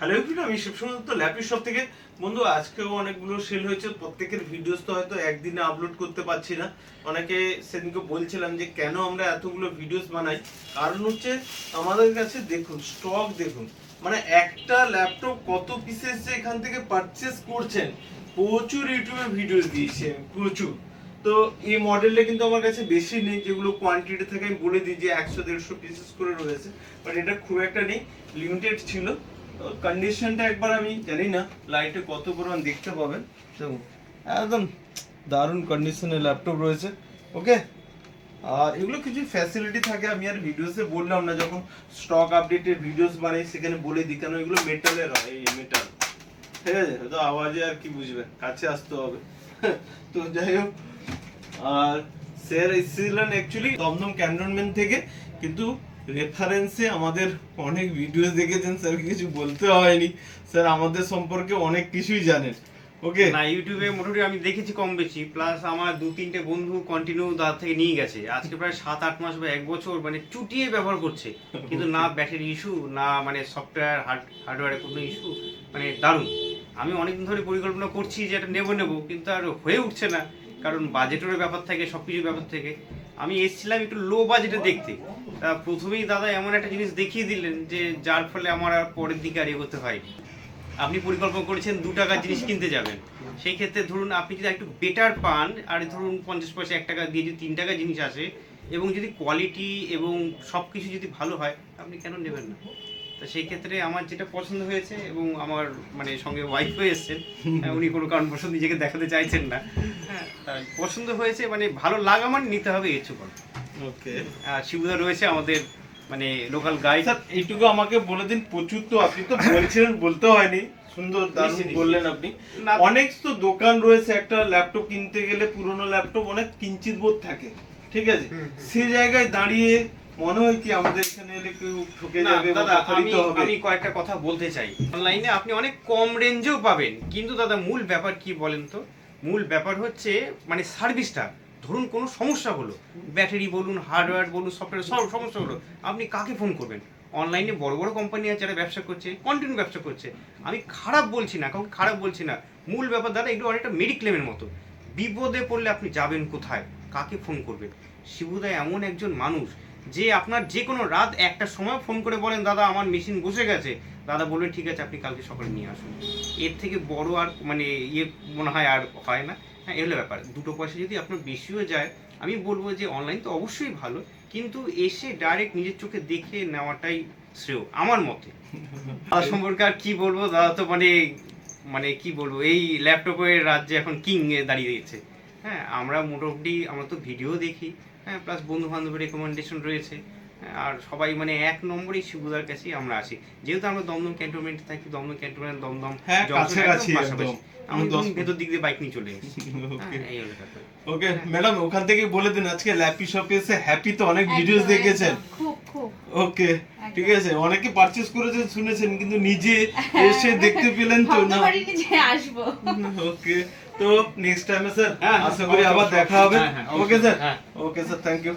Hello everyone, আমি শিবসময় তো lappy shop থেকে। বন্ধু আজকেও অনেকগুলো সেল হয়েছে, প্রত্যেকের ভিডিওস তো হয়তো একদিনে আপলোড করতে পারছি না। অনেকে সেদিনকে বলছিলাম যে কেন আমরা এতগুলো ভিডিওস বানাই, কারণ হচ্ছে আমাদের কাছে দেখুন স্টক দেখুন, মানে একটা ল্যাপটপ কত পিসেস যে এখান থেকে পারচেস করছেন, প্রচুর ইউটিউবে ভিডিওস দিয়েছে প্রচুর। তো এই মডেলটা কিন্তু আমার কাছে বেশি নেই, যেগুলো কোয়ান্টিটি থেকে আমি বলে দিই যে 100-150 পিসেস করে রয়েছে, বাট এটা খুব একটা নেই, লিমিটেড ছিল। কন্ডিশনটা একবার আমি জানি না লাইটে কত পরিমাণ দেখতে পাবেন, দেখুন একদম দারুণ কন্ডিশনের ল্যাপটপ রয়েছে। ওকে, আর এগুলো কিছু ফ্যাসিলিটি থাকে আমি আর ভিডিওসে বললাম না, যখন স্টক আপডেটের ভিডিওস বানাই সেখানে বলে দিই, কেন এগুলো মেটালের হয়, এই মেটাল, ঠিক আছে? তো আওয়াজে আর কি বুঝবেন, কাছে আসতে হবে। তো যাই হোক, আর স্যার এসেছিলেন অ্যাকচুয়ালি দমদম ক্যান্টনমেন্ট থেকে, কিন্তু রেফারেন্সে আমাদের অনেক ভিডিওস দেখেছেন, স্যার কিছু বলতে হয়নি, স্যার আমাদের সম্পর্কে অনেক কিছুই জানেন। ওকে না, ইউটিউবে মোটামুটি আমি দেখেছি কম বেশি, প্লাস আমার 2-3টে বন্ধু কন্টিনিউ দাদা থেকে নিয়ে গেছে, আজকে প্রায় 7-8 মাস বা 1 বছর মানে চুটিয়ে ব্যবহার করছে, কিন্তু না ব্যাটারি ইস্যু, না মানে সফটওয়্যার হার্ডওয়্যারে কোনো ইস্যু, মানে দারুণ। আমি অনেকদিন ধরে পরিকল্পনা করছি যে এটা নেবো, কিন্তু আর হয়ে উঠছে না, কারণ বাজেটেরও ব্যাপার থাকে, সব কিছুর ব্যাপার থেকে। আমি এসেছিলাম একটু লো বাজেটে দেখতে, তা প্রথমেই দাদা এমন একটা জিনিস দেখিয়ে দিলেন যে যার ফলে আমার আর পরের দিকে আর এগোতে হয়। আপনি পরিকল্পনা করেছেন 2 টাকার জিনিস কিনতে যাবেন, সেই ক্ষেত্রে ধরুন আপনি যদি একটু বেটার পান, আর ধরুন 50 পয়সা 1 টাকা দিয়ে যদি 3 টাকার জিনিস আসে, এবং যদি কোয়ালিটি এবং সব কিছু যদি ভালো হয়, আপনি কেন নেবেন না? তো সেই ক্ষেত্রে আমার যেটা পছন্দ হয়েছে, এবং আমার মানে সঙ্গে ওয়াইফ হয়ে এসছেন, উনি কোনো কারণবশত নিজেকে দেখাতে চাইছেন না, হ্যাঁ, তাই পছন্দ হয়েছে, মানে ভালো লাগা মানে নিতে হবে এর চুপ। ওকে, আর শিবুদা রয়েছে আমাদের মানে লোকাল গাইড। স্যার এইটুকু আমাকে বলে দিন, প্রচুর তো আপনি তো বলছিলেন, বলতে হয়নি, সুন্দর দারুণ বললেন আপনি। অনেক তো দোকান রয়েছে, একটা ল্যাপটপ কিনতে গেলে পুরনো ল্যাপটপ অনেক কিঞ্চিত বোধ থাকে, ঠিক আছে? সেই জায়গায় দাঁড়িয়ে মনে হয় কি আমাদের এখানে এলে কেউ ঠকে যাবে বা প্রতারিত হবে। আমি কয়েকটা কথা বলতে চাই। অনলাইনে আপনি অনেক কম রেঞ্জেও পাবেন, কিন্তু দাদা মূল ব্যাপার কি বলেন তো? মূল ব্যাপার হচ্ছে মানে সার্ভিসটা। ধরুন কোনো সমস্যা হলো, ব্যাটারি বলুন, হার্ডওয়্যার বলুন, সফটওয়্যার, সব সমস্যা হলো, আপনি কাকে ফোন করবেন? অনলাইনে বড় বড় কোম্পানি আছে যারা ব্যবসা করছে, কন্টিনিউ ব্যবসা করছে, আমি খারাপ বলছি না, কাউকে খারাপ বলছি না। মূল ব্যাপার দাদা এগুলো অনেকটা মেডিক্লেমের মতো। বিপদে পড়লে আপনি যাবেন কোথায়, কাকে ফোন করবেন? শিবুদা এমন একজন মানুষ যে আপনার যে কোনো রাত 1টার সময় ফোন করে বলেন দাদা আমার মেশিন বসে গেছে, দাদা বলবেন ঠিক আছে আপনি কালকে সকালে নিয়ে আসুন। এর থেকে বড় আর মানে মনে হয় আর হয় না। হ্যাঁ, এগুলো ব্যাপার। 2 পয়সা যদি আপনার বেশিও যায়, আমি বলবো যে অনলাইন তো অবশ্যই ভালো, কিন্তু এসে ডাইরেক্ট নিজের চোখে দেখে নেওয়াটাই শ্রেয় আমার মতে। আর সম্পর্কে আর কি বলবো দাদা, তো মানে মানে কি বলবো, এই ল্যাপটপের রাজ্যে এখন কিং এ দাঁড়িয়েছে। হ্যাঁ, আমরা মোটামুটি আমরা তো ভিডিও দেখি, হ্যাঁ, প্লাস বন্ধু বান্ধবের রেকমেন্ডেশন রয়েছে, হ্যাঁ, আর সবাই মানে 1 নম্বরই শিবুদার কাছেই আমরা আসি, যেহেতু আমরা দমদম ক্যান্টনমেন্টে থাকি, দমদম ক্যান্টনমেন্ট দমদম কাছাকাছি পাশাপাশি, আমি ভেতর দিক দিয়ে বাইক নিয়ে চলে এসেছি। এই হলো ব্যাপার। ওকে ম্যাডাম, ওখান থেকে বলে দিন আজকে ল্যাপি শপে এসে হ্যাপি তো অনেক ভিডিওস দেখেছেন। খুব খুব ওকে, ঠিক আছে, অনেকে পারচেজ করেছেন শুনেছেন, কিন্তু নিজে এসে দেখতে পেলেন তো না। নিজে আসবো। ওকে, তো নেক্সট টাইমে স্যার হ্যাঁ, আশা করি আবার দেখা হবে। হ্যাঁ, ওকে স্যার, হ্যাঁ। Okay sir, thank you.